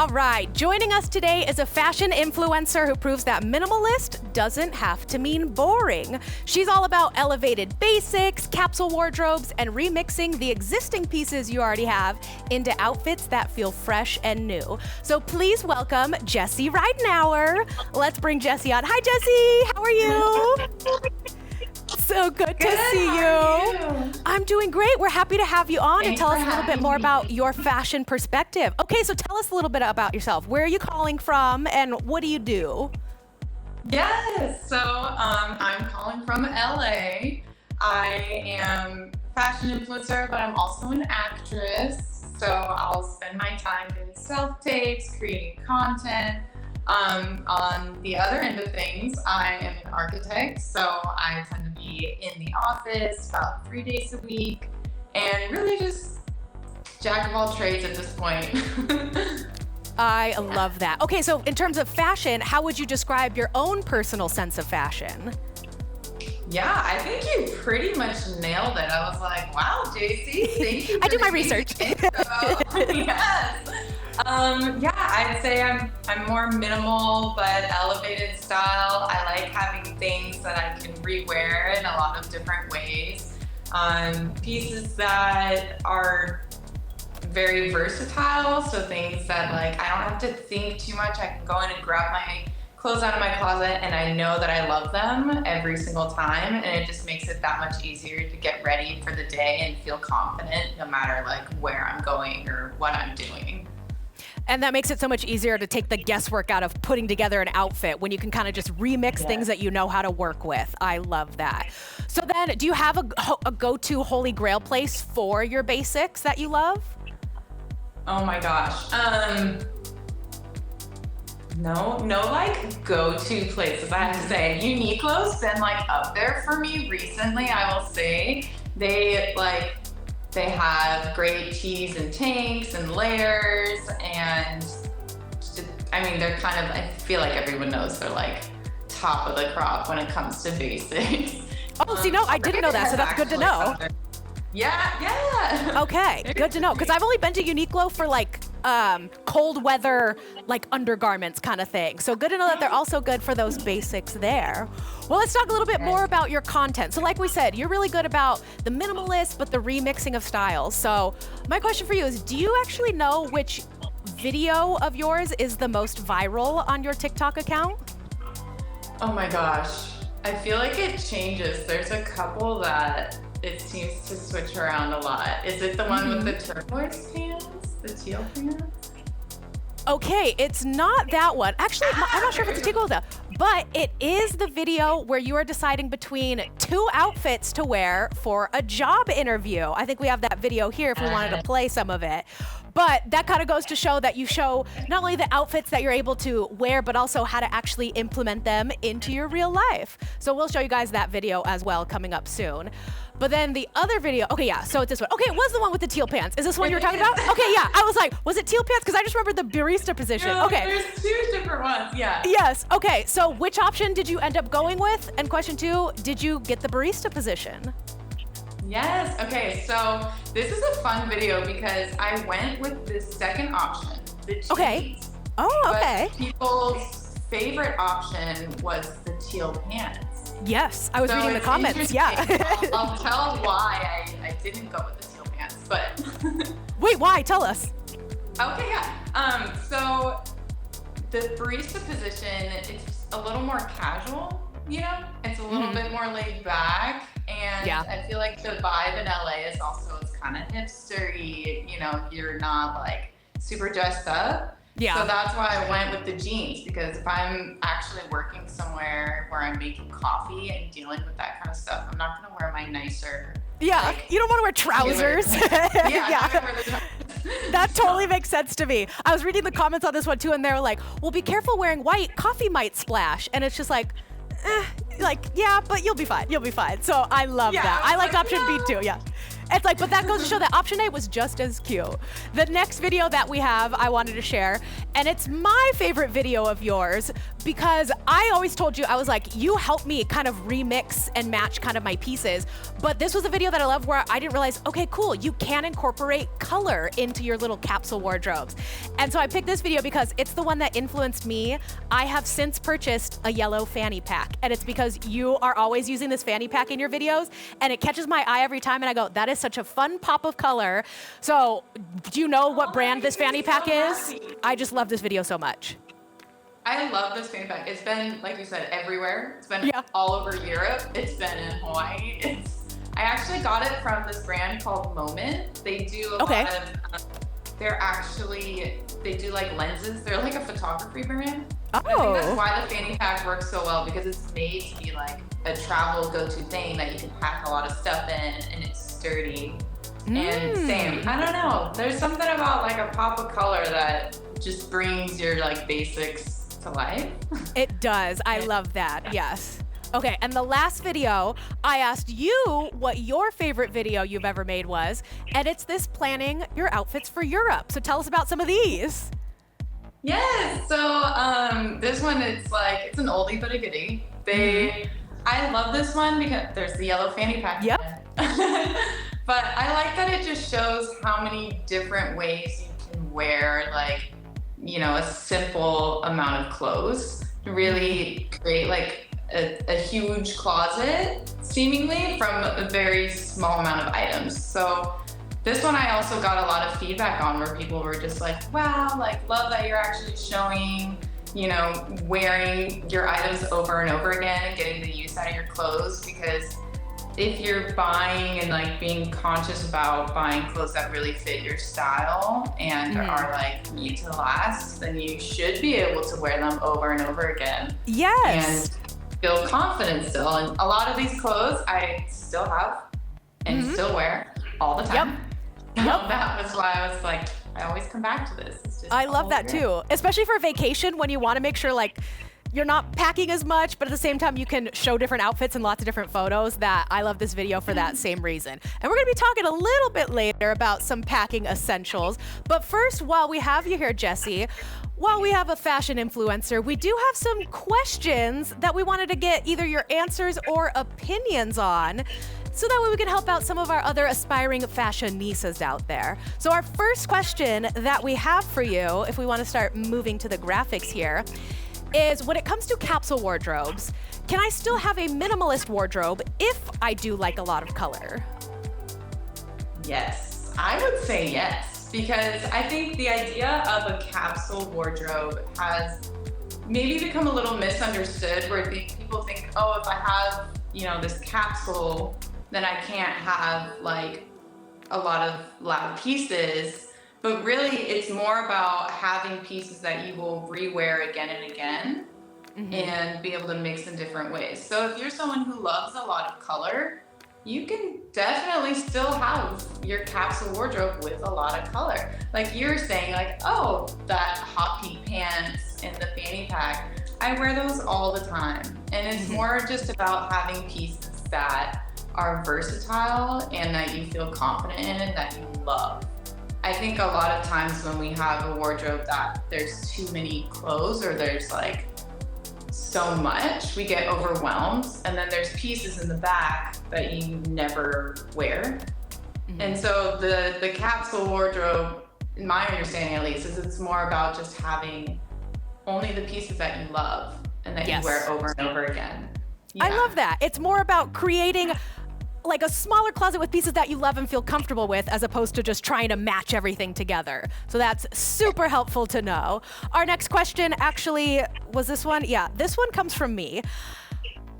All right, joining us today is a fashion influencer who proves that minimalist doesn't have to mean boring. She's all about elevated basics, capsule wardrobes, and remixing the existing pieces you already have into outfits that feel fresh and new. So please welcome Jesse Ridenour. Let's bring Jesse on. Hi, Jesse. How are you? So good to see you. I'm doing great. We're happy to have you on and tell us a little bit more about your fashion perspective. Okay, so tell us a little bit about yourself. Where are you calling from and what do you do? Yes, so I'm calling from LA. I am a fashion influencer, but I'm also an actress. So I'll spend my time doing self-tapes, creating content. On the other end of things, I am an architect, so I tend to be in the office about 3 days a week, and really just jack of all trades at this point. I love that. Okay, so in terms of fashion, how would you describe your own personal sense of fashion? Yeah, I think you pretty much nailed it. I was like, wow, JC, thank you. I do my research. Yes. Yeah, I'd say I'm more minimal but elevated style. I like having things that I can rewear in a lot of different ways. Pieces that are very versatile, so things that like I don't have to think too much. I can go in and grab my clothes out of my closet and I know that I love them every single time, and it just makes it that much easier to get ready for the day and feel confident no matter like where I'm going or what I'm doing. And that makes it so much easier to take the guesswork out of putting together an outfit when you can kind of just remix things that you know how to work with. I love that. So then, do you have a go-to holy grail place for your basics that you love? Oh my gosh. No like go-to places. I have to say, Uniqlo's been like up there for me recently, I will say. They have great tees and tanks and layers, and I mean, they're kind of, I feel like everyone knows they're like top of the crop when it comes to basics. Oh, see, no, I didn't know that, so that's good to know. Yeah. Okay, good to know, because I've only been to Uniqlo for like cold weather, like undergarments kind of thing. So good to know that they're also good for those basics there. Well, let's talk a little bit more about your content. So like we said, you're really good about the minimalist, but the remixing of styles. So my question for you is, do you actually know which video of yours is the most viral on your TikTok account? Oh my gosh. I feel like it changes. There's a couple that it seems to switch around a lot. Is it the one with the turquoise pants? The teal pants? Okay, it's not that one. Actually, I'm not sure if it's a teal though, but it is the video where you are deciding between two outfits to wear for a job interview. I think we have that video here if we wanted to play some of it. But that kind of goes to show that you show not only the outfits that you're able to wear, but also how to actually implement them into your real life. So we'll show you guys that video as well coming up soon. But then the other video, okay, yeah, so it's this one. Okay, it was the one with the teal pants. Is this one you were talking about? Okay, yeah, I was like, was it teal pants? Because I just remember the barista position. No, okay. There's two different ones, yeah. Yes, okay, so which option did you end up going with? And question two, did you get the barista position? Yes, okay, so this is a fun video because I went with the second option, the jeans. Okay. Oh, okay. But people's favorite option was the teal pants. Yes, I was reading the comments, yeah. I'll tell why I didn't go with the teal pants, but. Wait, why? Tell us. Okay, yeah. So the barista position, it's a little more casual, you know? It's a little bit more laid back. And I feel like the vibe in LA is also, it's kind of hipster-y, you know, you're not like super dressed up. Yeah. So that's why I went with the jeans, because if I'm actually working somewhere where I'm making coffee and dealing with that kind of stuff, I'm not going to wear my nicer. Yeah, like, you don't want to wear trousers. Yeah. That totally makes sense to me. I was reading the comments on this one too, and they were like, well, be careful wearing white, coffee might splash. And it's just like, yeah, but you'll be fine. You'll be fine. So I love that. I like option B too, yeah. It's like, but that goes to show that option A was just as cute. The next video that we have, I wanted to share, and it's my favorite video of yours because I always told you, I was like, you help me kind of remix and match kind of my pieces. But this was a video that I love where I didn't realize, okay, cool, you can incorporate color into your little capsule wardrobes. And so I picked this video because it's the one that influenced me. I have since purchased a yellow fanny pack, and it's because you are always using this fanny pack in your videos, and it catches my eye every time, and I go, that is such a fun pop of color. So do you know what brand this fanny pack is? I just love this video so much. I love this fanny pack. It's been, like you said, everywhere. It's been all over Europe. It's been in Hawaii. I actually got it from this brand called Moment. They do a lot of, they do like lenses. They're like a photography brand. Oh. I think that's why the fanny pack works so well, because it's made to be like a travel go-to thing that you can pack a lot of stuff in, and it's sturdy. And same, I don't know. There's something about like a pop of color that just brings your like basics to life. It does. I love that. Yes. Okay, and the last video, I asked you what your favorite video you've ever made was, and it's this planning your outfits for Europe. So tell us about some of these. Yes, so this one, it's an oldie but a goodie. I love this one because there's the yellow fanny pack. Yep. But I like that it just shows how many different ways you can wear like, a simple amount of clothes to really create like a huge closet seemingly from a very small amount of items. So this one I also got a lot of feedback on, where people were just like, wow, like love that you're actually showing, wearing your items over and over again and getting the use out of your clothes. Because if you're buying and like being conscious about buying clothes that really fit your style and are like made to last, then you should be able to wear them over and over again. Yes. And feel confident still. And a lot of these clothes I still have and still wear all the time. Yep. That was why I was like, I always come back to this. It's just I love that too, especially for vacation when you want to make sure like you're not packing as much, but at the same time you can show different outfits and lots of different photos. That I love this video for that same reason. And we're gonna be talking a little bit later about some packing essentials. But first, while we have you here, Jesse, while we have a fashion influencer, we do have some questions that we wanted to get either your answers or opinions on, so that way we can help out some of our other aspiring fashionistas out there. So our first question that we have for you, if we want to start moving to the graphics here, is when it comes to capsule wardrobes, can I still have a minimalist wardrobe if I do like a lot of color? Yes, I would say yes, because I think the idea of a capsule wardrobe has maybe become a little misunderstood, where people think, oh, if I have, this capsule, then I can't have like a lot of loud pieces. But really, it's more about having pieces that you will rewear again and again and be able to mix in different ways. So if you're someone who loves a lot of color, you can definitely still have your capsule wardrobe with a lot of color. Like you're saying, like, oh, that hot pink pants and the fanny pack, I wear those all the time. And it's more just about having pieces that are versatile and that you feel confident in and that you love. I think a lot of times when we have a wardrobe that there's too many clothes or there's like so much, we get overwhelmed, and then there's pieces in the back that you never wear. And so the capsule wardrobe, in my understanding at least, is it's more about just having only the pieces that you love and that you wear over and over again. I love that. It's more about creating like a smaller closet with pieces that you love and feel comfortable with, as opposed to just trying to match everything together. So that's super helpful to know. Our next question actually was this one. Yeah, this one comes from me.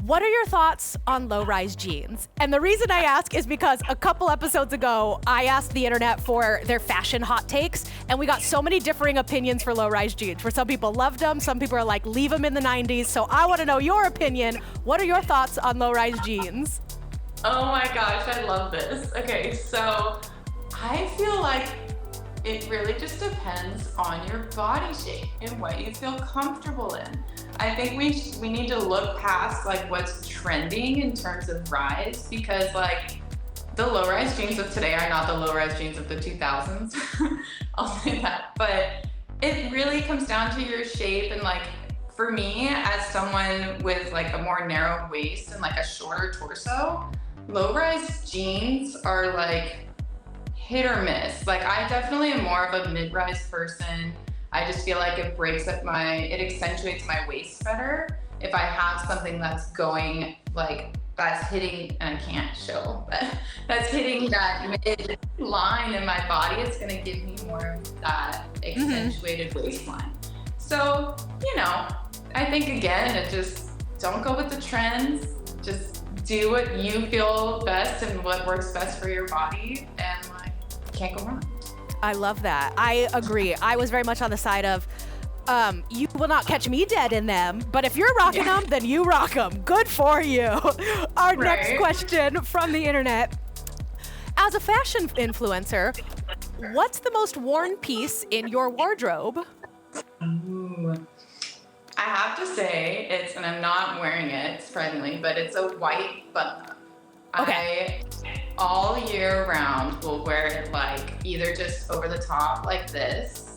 What are your thoughts on low-rise jeans? And the reason I ask is because a couple episodes ago, I asked the internet for their fashion hot takes, and we got so many differing opinions for low-rise jeans. For some people loved them, some people are like, leave them in the 90s. So I want to know your opinion. What are your thoughts on low-rise jeans? Oh my gosh, I love this. Okay, so I feel like it really just depends on your body shape and what you feel comfortable in. I think we need to look past like what's trending in terms of rise, because like the low-rise jeans of today are not the low-rise jeans of the 2000s. I'll say that. But it really comes down to your shape, and like for me, as someone with like a more narrow waist and like a shorter torso, low-rise jeans are like hit or miss. Like I definitely am more of a mid-rise person. I just feel like it accentuates my waist better if I have something that's going like, that's hitting, and I can't show, but that's hitting that mid line in my body. It's gonna give me more of that accentuated waistline. So, you know, I think again, it just don't go with the trends. Just do what you feel best and what works best for your body, and like, can't go wrong. I love that. I agree. I was very much on the side of, you will not catch me dead in them, but if you're rocking them, then you rock them. Good for you. Our next question from the internet. As a fashion influencer, what's the most worn piece in your wardrobe? Ooh. I have to say it's, and I'm not wearing it, surprisingly, but it's a white button-up. Okay. I, all year round, will wear it like either just over the top like this,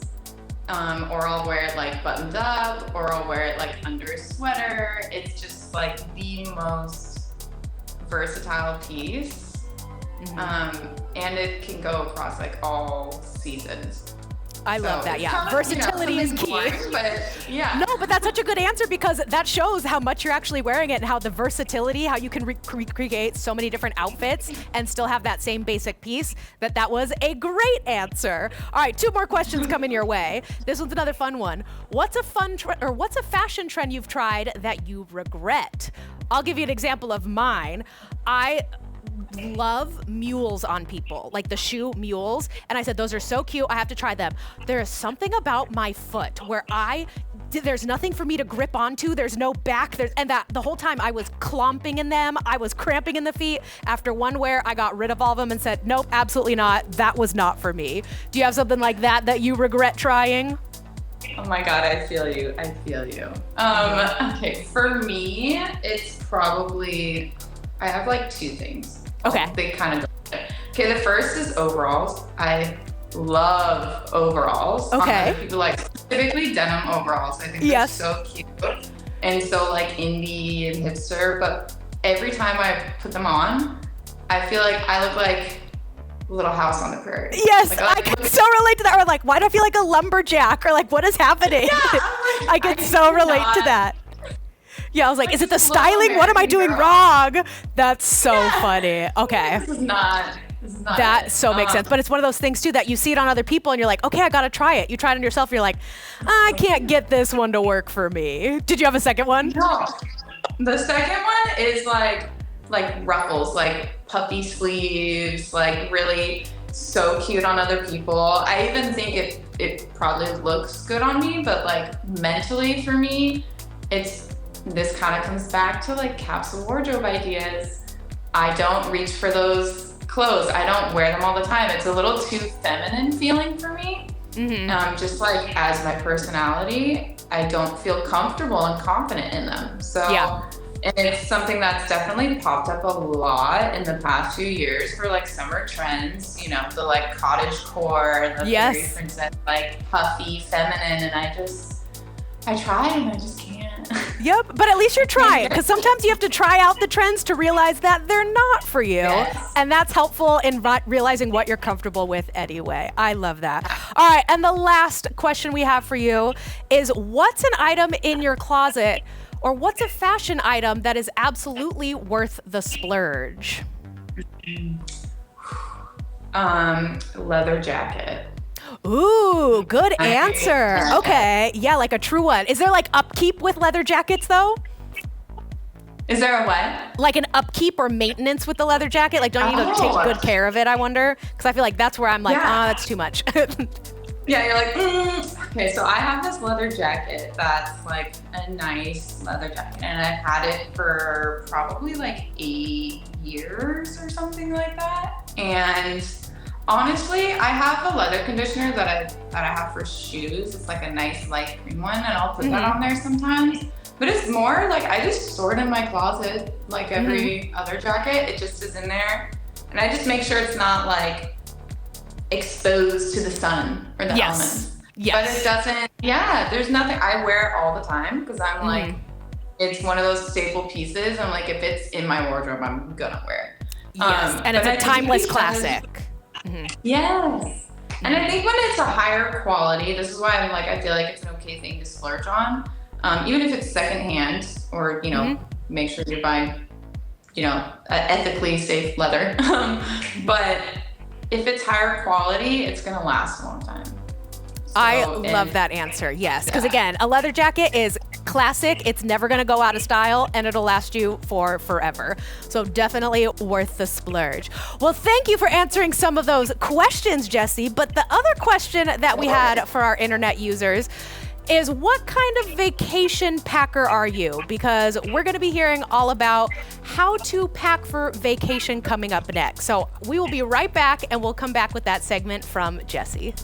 or I'll wear it like buttoned up, or I'll wear it like under a sweater. It's just like the most versatile piece. And it can go across like all seasons. I love that. Yeah, versatility is key. But yeah. No, but that's such a good answer, because that shows how much you're actually wearing it and how the versatility, how you can recreate so many different outfits and still have that same basic piece. That was a great answer. All right, 2 more questions coming your way. This one's another fun one. What's a what's a fashion trend you've tried that you regret? I'll give you an example of mine. I love mules on people, like the shoe mules, and I said those are so cute, I have to try them. There is something about my foot where there's nothing for me to grip onto, there's no back, and that the whole time I was clomping in them, I was cramping in the feet. After one wear, I got rid of all of them and said, nope, absolutely not, that was not for me. Do you have something like that you regret trying? Oh my God, I feel you. Okay, for me, it's probably, I have like 2 things. Okay. They kind of okay, the first is overalls. I love overalls. Okay. People like specifically denim overalls. I think they're so cute and so like indie and hipster, but every time I put them on, I feel like I look like Little House on the Prairie. Yes, like, I can so relate to that. Or like, why do I feel like a lumberjack? Or like, what is happening? Yeah, I can so relate to that. Yeah, I was like, is it the styling? What am I doing wrong? That's so funny. Okay. This is not that so makes sense. But it's one of those things too that you see it on other people and you're like, okay, I gotta try it. You try it on yourself, you're like, I can't get this one to work for me. Did you have a second one? No. The second one is like ruffles, like puffy sleeves, like really so cute on other people. I even think it probably looks good on me, but like mentally for me, this kind of comes back to like capsule wardrobe ideas. I don't reach for those clothes. I don't wear them all the time. It's a little too feminine feeling for me. Just like as my personality, I don't feel comfortable and confident in them. So, and it's something that's definitely popped up a lot in the past few years for like summer trends, you know, the like cottage core, the fairy princess, like puffy, feminine. And I tried and I just can't. Yep, but at least you're trying, because sometimes you have to try out the trends to realize that they're not for you. And that's helpful in realizing what you're comfortable with anyway. I love that. All right, and the last question we have for you is, what's an item in your closet, or what's a fashion item that is absolutely worth the splurge? Leather jacket. Ooh, good answer. Okay, yeah, like a true one. Is there like upkeep with leather jackets though? Is there a what? Like an upkeep or maintenance with the leather jacket? Like, don't you take good care of it, I wonder? Because I feel like that's where I'm like, that's too much. Yeah, you're like, Okay, so I have this leather jacket that's like a nice leather jacket, and I've had it for probably like 8 years or something like that. And honestly, I have a leather conditioner that I have for shoes. It's like a nice light green one, and I'll put that on there sometimes. But it's more like I just store it in my closet like every other jacket. It just is in there. And I just make sure it's not like exposed to the sun or the elements. Yes. But it doesn't, there's nothing, I wear it all the time because I'm like, it's one of those staple pieces. I'm like, if it's in my wardrobe, I'm gonna wear it. Yes, and it's a timeless classic. Yes. And I think when it's a higher quality, this is why I'm like, I feel like it's an okay thing to splurge on. Even if it's secondhand or, you know, make sure you buy, you know, ethically safe leather. But if it's higher quality, it's gonna last a long time. I love that answer. Yes, because again, a leather jacket is classic. It's never going to go out of style, and it'll last you for forever. So definitely worth the splurge. Well, thank you for answering some of those questions, Jesse. But the other question that we had for our internet users is, what kind of vacation packer are you? Because we're going to be hearing all about how to pack for vacation coming up next. So we will be right back, and we'll come back with that segment from Jesse.